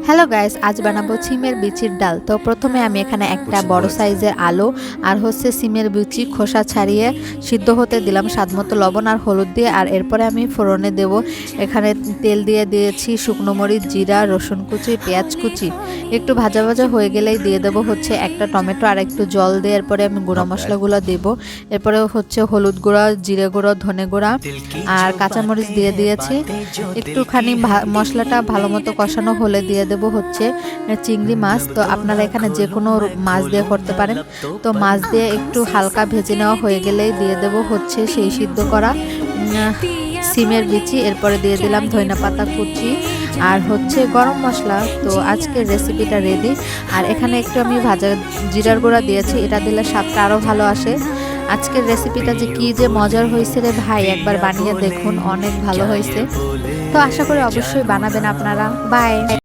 Hello guys, আজ বানাবো সিমের বিচির ডাল। তো প্রথমে আমি এখানে একটা বড় সাইজের আলু আর সিমের বিচি খোসা ছাড়িয়ে সিদ্ধ হতে দিলাম, স্বাদমতো লবণ আর হলুদ দিয়ে। আর এরপরে আমি ফোড়নে দেব, এখানে তেল দিয়ে দিয়েছি শুকনো মরিচ, জিরা, রসুন কুচি, পেঁয়াজ কুচি। একটু ভাজা ভাজা হয়ে গেলেই দিয়ে দেবো একটা টমেটো আর একটু জল দিয়ে। এরপরে আমি গুঁড়া মশলাগুলো দেবো। এরপরে হলুদ গুঁড়া, জিরে গুঁড়ো, ধনে গুঁড়া আর কাঁচামরিচ দিয়ে দিয়েছি। একটুখানি মশলাটা ভালো মতো কষানো হলে দিয়ে দেবো চিংড়ি মাছ। তো আপনারা এখানে যে কোনো মাছ দিয়ে করতে পারেন। তো মাছ দিয়ে একটু হালকা ভেজে নেওয়া হয়ে গেলেই দিয়ে দেবো সেই সিদ্ধ করা সিমের বিচি। এরপরে দিয়ে দিলাম ধনিয়া পাতা কুচি আর গরম মশলা। তো আজকের রেসিপিটা রেডি। আর এখানে একটু আমি ভাজা জিরার গুঁড়া দিয়েছি, এটা দিলে স্বাদটা আরও ভালো আসে। আজকের রেসিপিটা কি যে মজার হয়েছে রে ভাই, একবার বানিয়ে দেখুন, অনেক ভালো হয়েছে। তো আশা করি অবশ্যই বানাবেন আপনারা। বাই।